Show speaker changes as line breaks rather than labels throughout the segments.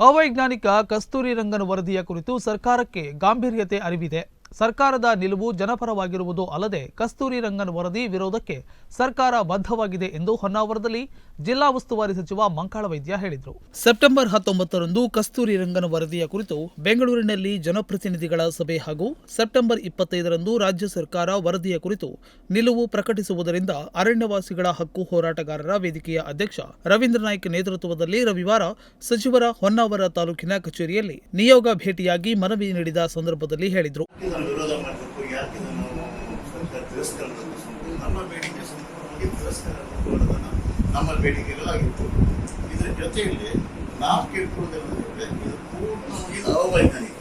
ಅವೈಜ್ಞಾನಿಕ ಕಸ್ತೂರಿ ರಂಗನ್ ವರದಿಯ ಕುರಿತು ಸರ್ಕಾರಕ್ಕೆ ಗಾಂಭೀರ್ಯತೆ ಅರಿವಿದೆ. ಸರ್ಕಾರದ ನಿಲುವು ಜನಪರವಾಗಿರುವುದು ಅಲ್ಲದೆ ಕಸ್ತೂರಿ ರಂಗನ್ ವರದಿ ವಿರೋಧಕ್ಕೆ ಸರ್ಕಾರ ಬದ್ಧವಾಗಿದೆ ಎಂದು ಹೊನ್ನಾವರದಲ್ಲಿ ಜಿಲ್ಲಾ ಉಸ್ತುವಾರಿ ಸಚಿವ ಮಂಕಾಳ ವೈದ್ಯ ಹೇಳಿದರು. ಸೆಪ್ಟೆಂಬರ್ 19ರಂದು ಕಸ್ತೂರಿ ರಂಗನ್ ವರದಿಯ ಕುರಿತು ಬೆಂಗಳೂರಿನಲ್ಲಿ ಜನಪ್ರತಿನಿಧಿಗಳ ಸಭೆ ಹಾಗೂ ಸೆಪ್ಟೆಂಬರ್ 25ರಂದು ರಾಜ್ಯ ಸರ್ಕಾರ ವರದಿಯ ಕುರಿತು ನಿಲುವು ಪ್ರಕಟಿಸುವುದರಿಂದ ಅರಣ್ಯವಾಸಿಗಳ ಹಕ್ಕು ಹೋರಾಟಗಾರರ ವೇದಿಕೆಯ ಅಧ್ಯಕ್ಷ ರವೀಂದ್ರ ನಾಯ್ಕ್ ನೇತೃತ್ವದಲ್ಲಿ ರವಿವಾರ ಸಚಿವರ ಹೊನ್ನಾವರ ತಾಲೂಕಿನ ಕಚೇರಿಯಲ್ಲಿ ನಿಯೋಗ ಭೇಟಿಯಾಗಿ ಮನವಿ ನೀಡಿದ ಸಂದರ್ಭದಲ್ಲಿ ಹೇಳಿದರು.
ವಿರೋಧ ಮಾಡಬೇಕು, ಯಾಕೆ ಸರ್ಕಾರ ತಿರಸ್ಕಾರ ನಮ್ಮ ಬೇಡಿಕೆ ಸಂಪೂರ್ಣವಾಗಿ ತಿರಸ್ಕಾರ ನಮ್ಮ ಬೇಡಿಕೆಗಳಾಗಿತ್ತು. ಇದರ ಜೊತೆಯಲ್ಲಿ ನಾವು ಕೇಳ್ಕೊಳ್ಳೋದೇನೆಂದರೆ ಇದು ಪೂರ್ಣವಾಗಿ ಅವೈಜ್ಞಾನಿಕ.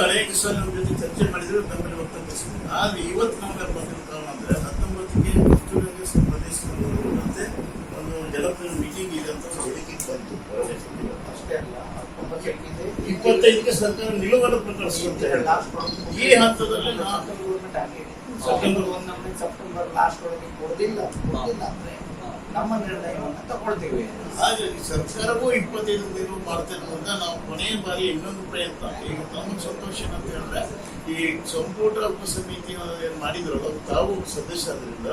ಅನೇಕ ಸಲ ನಮ್ಮ ಜೊತೆ ಚರ್ಚೆ ಮಾಡಿದ್ರೆ ನಮ್ಮಲ್ಲಿ ವ್ಯಕ್ತಪಡಿಸಿದ್ರು. ಆದರೆ ಇವತ್ತು ನಮಗೆ ಬಂದಿರೋ ಕಾರಣ ಅಂದರೆ 19ಕ್ಕೆ ಕಸ್ತೂರಿ ಸಂಬಂಧಿಸಿದಂತೆ ಒಂದು ಜನಪ್ರಿಯ ಮೀಟಿಂಗ್ ಇದೆ ಅಂತ ಹೇಳಿಕೆ ಬಂತು. ಅಷ್ಟೇ ಅಲ್ಲ, 25ಕ್ಕೆ ಸರ್ಕಾರ ನಿಲುವನ್ನು ಪ್ರಕಟಿಸುತ್ತೆ. ಈ ಹಂತದಲ್ಲಿ
ಸೆಪ್ಟೆಂಬರ್ ಲಾಸ್ಟ್ ಒಳಗೆ ಕೊಡಲಿಲ್ಲ ಅಂದ್ರೆ ನಮ್ಮ ನಿರ್ಣಯವನ್ನು ತಗೊಳ್ತೀವಿ.
ಹಾಗಾಗಿ ಸರ್ಕಾರವೂ 25 ನಿಲುವು ಮಾಡ್ತೇನೆ ಅಂತ ನಾವು ಕೊನೆಯ ಬಾರಿ ಇನ್ನೊಂದು ಪ್ರಯತ್ನ. ಈಗ ನಮಗೆ ಸಂತೋಷ ಅಂತ ಹೇಳಿದ್ರೆ ಈ ಸಂಪುಟ ಉಪಸಮಿತಿ ಏನು ಮಾಡಿದ್ರಲ್ಲ ತಾವು ಸದಸ್ಯರಾದ್ರಿಂದ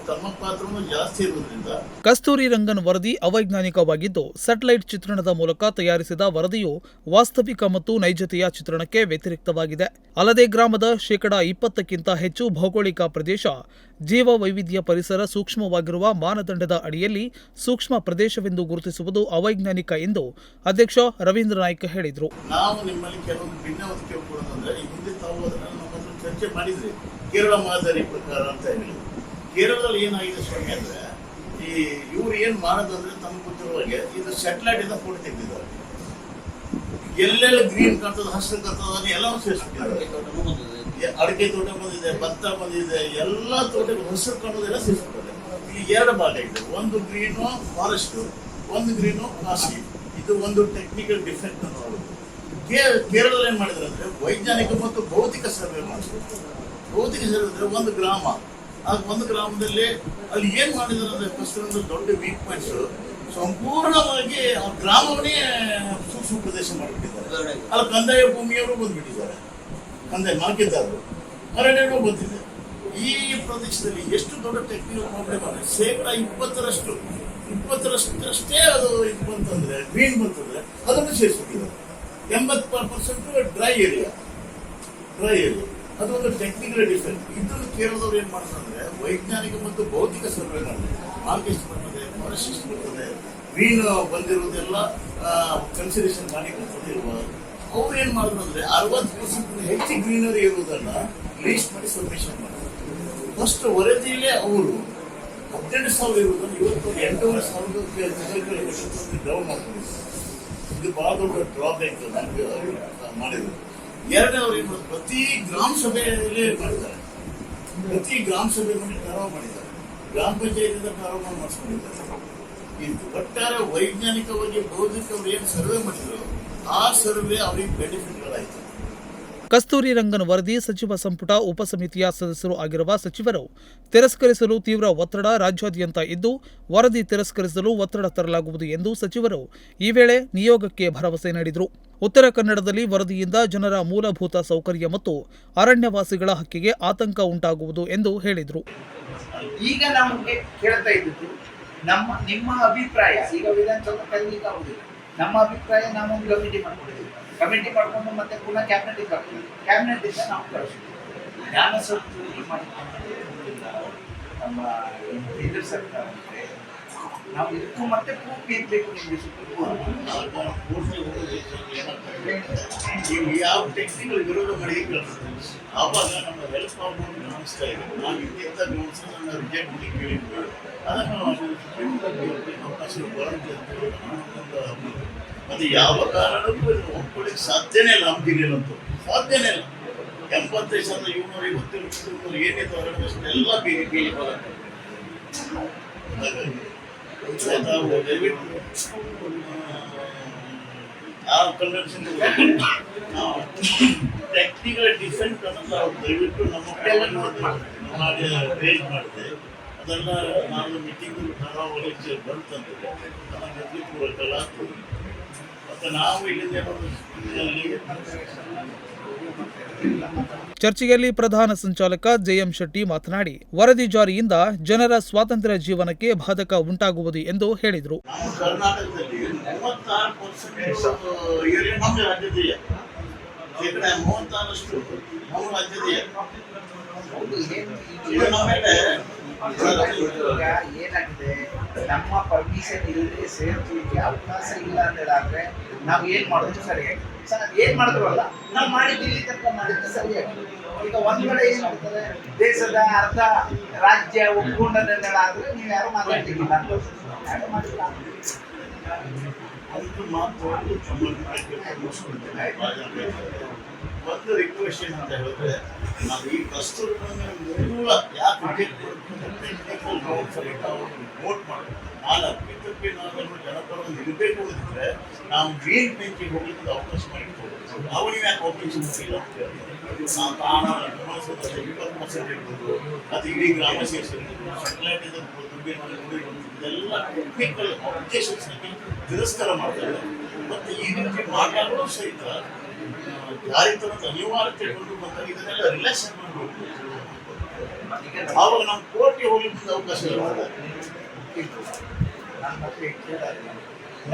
ತಮ್ಮ ಪಾತ್ರನೂ ಜಾಸ್ತಿ ಇರುವುದರಿಂದ
ಕಸ್ತೂರಿ ರಂಗನ್ ವರದಿ ಅವೈಜ್ಞಾನಿಕವಾಗಿದ್ದು ಸ್ಯಾಟಲೈಟ್ ಚಿತ್ರಣದ ಮೂಲಕ ತಯಾರಿಸಿದ ವರದಿಯು ವಾಸ್ತವಿಕ ಮತ್ತು ನೈಜತೆಯ ಚಿತ್ರಣಕ್ಕೆ ವ್ಯತಿರಿಕ್ತವಾಗಿದೆ. ಅಲ್ಲದೆ ಗ್ರಾಮದ 20%ಕ್ಕಿಂತ ಹೆಚ್ಚು ಭೌಗೋಳಿಕ ಪ್ರದೇಶ ಜೀವ ವೈವಿಧ್ಯ ಪರಿಸರ ಸೂಕ್ಷ್ಮವಾಗಿರುವ ಮಾನದಂಡದ ಅಡಿಯಲ್ಲಿ ಸೂಕ್ಷ್ಮ ಪ್ರದೇಶವೆಂದು ಗುರುತಿಸುವುದು ಅವೈಜ್ಞಾನಿಕ ಎಂದು ಅಧ್ಯಕ್ಷ ರವೀಂದ್ರ ನಾಯ್ಕ್ ಹೇಳಿದರು.
ನಾವು ನಿಮ್ಮಲ್ಲಿ ಕೆಲವೊಂದು ಭಿನ್ನವಾದ ಕೇಳ್ಕೊಳ್ಳೋದಂದ್ರೆ ಹಿಂದೆ ತಾವು ಅದನ್ನು ಚರ್ಚೆ ಮಾಡಿದ್ರಿ, ಕೇರಳ ಮಾದರಿ ಪ್ರಕಾರ ಅಂತ ಹೇಳಿ. ಕೇರಳದಲ್ಲಿ ಏನಾಗಿದೆ ಸ್ವಾಮಿ ಅಂದ್ರೆ ಈ ಇವ್ರು ಏನ್ ಮಾಡೋದಂದ್ರೆ ತಮ್ಗೆ ಗೊತ್ತಿರುವಾಗೆ ಇದು ಸ್ಯಾಟಲೈಟ್ ಇಂದ ಫೋಟೋ ತೆಗೆದಿದ್ದಾರೆ. ಎಲ್ಲೆಲ್ಲ ಗ್ರೀನ್ ಕಾಣ್ತದ, ಹಸಿರು ಕಾಣ್ತದ, ಎಲ್ಲವೂ ಸೇರಿಸ್ಬಿಟ್ಟಿದ್ದಾರೆ. ಅಡಿಕೆ ತೋಟ ಬಂದಿದೆ, ಭತ್ತ ಬಂದಿದೆ, ಎಲ್ಲಾ ತೋಟಗಳು ಹಸಿರು ಕಾಣೋದೆಲ್ಲ ಸೇರಿಸ್ಬಿಟ್ಟಿದ್ದಾರೆ. ಇಲ್ಲಿ 2 ಭಾಗ ಇದೆ, ಒಂದು ಗ್ರೀನು ಫಾರೆಸ್ಟ್, ಒಂದು ಗ್ರೀನು ಕಾಶಿ. ಇದು ಒಂದು ಟೆಕ್ನಿಕಲ್ ಡಿಫೆಕ್ಟ್ ಅಂತ ಹೇಳೋದು. ಕೇರಳದಲ್ಲಿ ಏನ್ ಮಾಡಿದ್ರೆ ಅಂದ್ರೆ ವೈಜ್ಞಾನಿಕ ಮತ್ತು ಭೌತಿಕ ಸರ್ವೆ ಮಾಡಿದ್ರು. ಭೌತಿಕ ಸರ್ವೆ ಅಂದ್ರೆ ಒಂದು ಗ್ರಾಮ, ಒಂದು ಗ್ರಾಮದಲ್ಲಿ ಅಲ್ಲಿ ಏನ್ ಮಾಡಿದಾರೆ ಅಂದ್ರೆ ಫಸ್ಟ್ ಒಂದು ದೊಡ್ಡ ವೀಕ್ ಪಾಯಿಂಟ್ಸ್ ಸಂಪೂರ್ಣವಾಗಿ ಆ ಗ್ರಾಮವನ್ನೇ ಸೂಕ್ಷ್ಮ ಪ್ರದೇಶ ಮಾಡಿಬಿಟ್ಟಿದ್ದಾರೆ. ಅಲ್ಲಿ ಕಂದಾಯ ಭೂಮಿಯವರು ಬಂದ್ಬಿಟ್ಟಿದ್ದಾರೆ, ಕಂದಾಯ ಮಾಲ್ಕಿದ್ದಾರು, ಅರಣ್ಯನೂ ಬಂದಿದೆ. ಈ ಪ್ರದೇಶದಲ್ಲಿ ಎಷ್ಟು ದೊಡ್ಡ ಟೆಕ್ನಿಕಲ್ ಪ್ರಾಬ್ಲಮ್ ಅಂದ್ರೆ 20%ಅಷ್ಟೇ ಅದು ಇದು ಬಂತಂದ್ರೆ ಗ್ರೀನ್ ಬಂತಂದ್ರೆ ಅದನ್ನು ಸೇರಿಸ್ಬಿಟ್ಟಿದ್ದಾರೆ. 80% ಡ್ರೈ ಏರಿಯಾ. ಅದೊಂದು ಟೆಕ್ನಿಕಲ್ ಡಿಫೆಕ್ಟ್. ಇದನ್ನು ಕೇರಳದವ್ರು ಏನ್ ಮಾಡ್ತಾರೆ, ವೈಜ್ಞಾನಿಕ ಮತ್ತು ಭೌತಿಕ ಸರ್ವೆ ಮಾಡಿದೆ. ಮಾರ್ಕೆಸ್ಟ್ ಬರ್ತದೆ, ಫಾರೆಸ್ಟ್ ಬರ್ತದೆ, ಗ್ರೀನ್ ಬಂದಿರೋದೆಲ್ಲ ಕನ್ಸಿಡರೇಷನ್ ಮಾಡಿ ಕೊಟ್ಟಿರುವ ಅವ್ರು ಏನ್ ಮಾಡಿದ್ರು ಅಂದ್ರೆ 60% ಹೆಚ್ಚು ಗ್ರೀನರಿ ಇರುವುದನ್ನ ಲೀಸ್ಟ್ ಮಾಡಿ ಸಬ್ಮಿಷನ್ ಮಾಡ್ತಾರೆ. ಫಸ್ಟ್ ವರದಿಯಲ್ಲೇ ಅವರು 18,000 ಇರುವುದನ್ನು ಇವತ್ತು 8,500 ಡೌನ್ ಮಾಡ್ತಾರೆ. ಇದು ಬಹಳ ದೊಡ್ಡ ಡ್ರಾಬ್ಯಾಕ್ ಮಾಡಿದ್ರು. ಎರಡನೇವರು ಏನು ಪ್ರತಿ ಗ್ರಾಮ ಸಭೆಯಲ್ಲೇ ಮಾಡಿದ್ದಾರೆ. ಪ್ರತಿ ಗ್ರಾಮ ಸಭೆ ಮಾಡಿ ಪ್ರಾರಂಭ ಮಾಡಿದ್ದಾರೆ. ಗ್ರಾಮ ಪಂಚಾಯತಿಯಿಂದ ಪ್ರಾರಂಭ ಮಾಡಿಸ್ಕೊಂಡಿದ್ದಾರೆ. ಇದು ಒಟ್ಟಾರೆ ವೈಜ್ಞಾನಿಕವಾಗಿ ಬೌದ್ಧಿಕವರು ಏನು ಸರ್ವೆ ಮಾಡಿದ್ರು ಆ ಸರ್ವೆ ಅವರಿಗೆ ಬೆನಿಫಿಟ್ಗಳಾಯಿತು.
ಕಸ್ತೂರಿ ರಂಗನ್ ವರದಿ ಸಚಿವ ಸಂಪುಟ ಉಪಸಮಿತಿಯ ಸದಸ್ಯರು ಆಗಿರುವ ಸಚಿವರು ತಿರಸ್ಕರಿಸಲು ತೀವ್ರ ಒತ್ತಡ ರಾಜ್ಯಾದ್ಯಂತ ಇದ್ದು ವರದಿ ತಿರಸ್ಕರಿಸಲು ಒತ್ತಡ ತರಲಾಗುವುದು ಎಂದು ಸಚಿವರು ಈ ವೇಳೆ ನಿಯೋಗಕ್ಕೆ ಭರವಸೆ ನೀಡಿದರು. ಉತ್ತರ ಕನ್ನಡದಲ್ಲಿ ವರದಿಯಿಂದ ಜನರ ಮೂಲಭೂತ ಸೌಕರ್ಯ ಮತ್ತು ಅರಣ್ಯವಾಸಿಗಳ ಹಕ್ಕಿಗೆ ಆತಂಕ ಉಂಟಾಗುವುದು ಎಂದು ಹೇಳಿದರು.
ಈಗ ನಮಗೆ ಕೇಳ್ತಾ ಇದ್ದು ನಿಮ್ಮ ಅಭಿಪ್ರಾಯ, ಈಗ ವಿಧಾನಸಭೆ ಕಲಿಲಿಕ್ಕೆ ಆಗುದಿಲ್ಲ. ನಮ್ಮ ಅಭಿಪ್ರಾಯ ನಾವೊಂದು ಕಮಿಟಿ ಮಾಡ್ಕೊಂಡು ಮತ್ತೆ ಪುನಃ ಕ್ಯಾಬಿನೆಟ್ ಇಂದ ನಾವು ಕಳಿಸ್ತೀವಿ. ಜ್ಞಾನ ಸಂಸ್ಕೃತಿ ಮಾಡಿಕೊಂಡಿಲ್ಲ ನಮ್ಮ ಕೇಂದ್ರ ಸರ್ಕಾರ. ನಾವು ಇದಕ್ಕೂ ಮತ್ತೆ ಪೂರ್ತಿ ಇರಬೇಕು.
ನೀವು ಯಾವ ಟೆಕ್ನಿಕಲ್ ವಿರೋಧ ಮಾಡಿ ಆವಾಗ ನಮ್ಮ ಹೆಲ್ಪ್ ಮಾಡ್ಕೊಂಡು ಅನಿಸ್ತಾ ಇದೆ. ನಾವು ಇಂಥ ನೋಟ್ಸ್ ನನ್ನ ರಿಜೆಕ್ಟ್ ಮಾಡಿ ಕೇಳಿದ್ವಿ. ಅದನ್ನು ಅವಕಾಶ ಬರುತ್ತೆ ಅಂತ ಅದು ಯಾವ ಕಾರಣಕ್ಕೂ ಒಪ್ಕೊಳ್ಳಿಕ್ಕೆ ಸಾಧ್ಯನೇ ಇಲ್ಲ. ನಮ್ಮ ಜಿಲ್ಲೆಯಲ್ಲಂತೂ ಸಾಧ್ಯನೇ ಇಲ್ಲ. 75,750 ಏನಿದೆ ಎಲ್ಲ ಬೀಳಿ ಬರುತ್ತೆ. ಹಾಗಾಗಿ ನಾವು ದಯವಿಟ್ಟು ಆ ಕನ್ವೆನ್ಷನ್ ಟೆಕ್ನಿಕಲ್ ಡಿಫೆಕ್ಟ್ ಅನ್ನು ನಾವು ದಯವಿಟ್ಟು ನಮ್ಮ ಮಾಡಿ ರೇಜ್ ಮಾಡಿದೆ. ಅದೆಲ್ಲ ನಾನು ಮೀಟಿಂಗ್ ಕರಾವಳಿ ಬಂತಂದ್ರೆ ನನ್ನ ಮೆದುಳು ಪೂರಕಲ್ಲ ಆಗ್ತದೆ. ಮತ್ತು ನಾವು ಇಲ್ಲಿಂದ
ಚರ್ಚೆಯಲ್ಲಿ ಪ್ರಧಾನ ಸಂಚಾಲಕ ಜೆಎಂ ಶೆಟ್ಟಿ ಮಾತನಾಡಿ, ವರದಿ ಜಾರಿಯಿಂದ ಜನರ ಸ್ವಾತಂತ್ರ್ಯ ಜೀವನಕ್ಕೆ ಬಾಧಕ ಉಂಟಾಗುವುದು ಎಂದು ಹೇಳಿದರು.
ನಮ್ಮ ಕರ್ನಾಟಕದಲ್ಲಿ 36% ಏರಿಯಾ ನಮ್ಮ ರಾಜ್ಯದೀಯ, ಶೇಕಡ 36 ನಮ್ಮ ರಾಜ್ಯದೀಯ. ಇದು ನಮ್ಮೇಲೆ
ಏನಾಗಿದೆ, ನಮ್ಮ ಪರ್ಮಿಷನ್ ಇಲ್ಲದೆ ಸೇರ್ಲಿಕ್ಕೆ ಅವಕಾಶ ಇಲ್ಲ ಅಂತೇಳಾದ್ರೆ ನಾವು ಏನ್ ಮಾಡೋದು ಸರಿಯಾಗಿ ಏನ್ ಮಾಡಿದ್ವಲ್ಲ ನಾವು ಮಾಡಿದ್ದು ಇಲ್ಲಿ ತನಕ ಮಾಡಿದ್ದು ಸರಿಯಾಗಿ. ಈಗ ಒಂದ್ ಕಡೆ ಏನ್ ಮಾಡ್ತಾರೆ, ದೇಶದ ಅರ್ಧ ರಾಜ್ಯ ಒಪ್ಕೊಂಡಾದ್ರೆ ನೀವು ಯಾರು ಮಾತಾಡ್ತಿಲ್ಲ ಯಾರು ಮಾಡಿಲ್ಲ.
ಒಂದು ಮಾತು ಒಂದು ರಿಕ್ವೆಸ್ಟ್ ಅಂತ ಹೇಳಿದ್ರೆ, ನಾವು ಈ ಕಸ್ತೂರಿ ಮೂಲ ಯಾಕೆ ಟೆಕ್ನಿಕಲ್ ವೋಟ್ ಮಾಡೋದು, ನಾನು ಅಪ್ಪಿತಪ್ಪಿ ನಾವು ಜನಪರವಾಗಿ ಇರಬೇಕು ಅಂತಿದ್ರೆ ನಾವು ಮೇನ್ ಬೆಂಚಿಗೆ ಹೋಗ್ಲಿಕ್ಕೆ ಅವಕಾಶ ಮಾಡಿಕೊಡ್ಬೇಕು. ಅವನಿಗೆ ಯಾಕೆ ಅವಕಾಶ ಇಲ್ಲ ಅಂತ ಹೇಳ್ತಾರೆ. ನಾವು ಕಾರಣ 20% ಇರ್ಬೋದು, ಅದು ಇಡೀ ಗ್ರಾಮ ಸೇರಿಸಿರ್ಬೋದು, ಸೆಟಲೈಟ್ ಇದೆಲ್ಲ ಟೆಕ್ನಿಕಲ್ ಅಬ್ಜೆಕ್ಷನ್ಸ್ ತಿರಸ್ಕಾರ ಮಾಡ್ತಾರೆ. ಮತ್ತು ಈ ರೀತಿ ಮಾತಾಡೋದು ಸಹಿತ ಜಾರಿ ತರದ ಅನಿವಾರ್ಯತೆ ಕೊಂಡು ಬಂದಾಗ ಇದನ್ನೆಲ್ಲ ರಿಲ್ಯಾಕ್ಸ್ ಮಾಡಬೇಕು. ಆವಾಗ ನಮ್ಮ ಕೋರ್ಟ್ಗೆ ಹೋಗ್ಲಿಕ್ಕೆ ಅವಕಾಶ ಇರ್ತದೆ.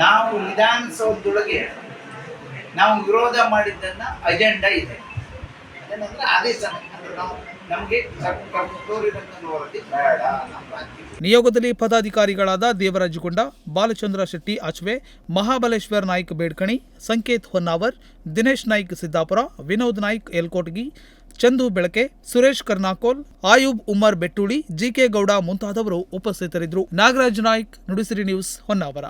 ನಾವು ವಿಧಾನಸೌಧದೊಳಗೆ ನಾವು ವಿರೋಧ ಮಾಡಿದ್ದನ್ನ ಅಜೆಂಡಾ ಇದೆ, ಏನಂದ್ರೆ ಆದೇಶ ಅಂದ್ರೆ ನಾವು ನಮಗೆ ಕಸ್ತೂರಿ ರಂಗನ್ ವರದಿ ಬೇಡ ನಮ್ಮ ರಾಜ್ಯ.
ನಿಯೋಗದಲ್ಲಿ ಪದಾಧಿಕಾರಿಗಳಾದ ದೇವರಾಜಗೊಂಡ, ಬಾಲಚಂದ್ರ ಶೆಟ್ಟಿ ಆಚ್ವೆ, ಮಹಾಬಲೇಶ್ವರ್ ನಾಯ್ಕ್ ಬೇಡ್ಕಣಿ, ಸಂಕೇತ್ ಹೊನ್ನಾವರ್, ದಿನೇಶ್ ನಾಯ್ಕ್ ಸಿದ್ದಾಪುರ, ವಿನೋದ್ ನಾಯ್ಕ್ ಯಲ್ಕೋಟಗಿ, ಚಂದು ಬೆಳಕೆ, ಸುರೇಶ್ ಕರ್ನಾಕೋಲ್, ಆಯೂಬ್ ಉಮ್ಮರ್ ಬೆಟ್ಟುಳಿ, ಜಿಕೆ ಗೌಡ ಮುಂತಾದವರು ಉಪಸ್ಥಿತರಿದ್ದರು. ನಾಗರಾಜ್ ನಾಯ್ಕ್, ನುಡಿಸಿರಿ ನ್ಯೂಸ್, ಹೊನ್ನಾವರ.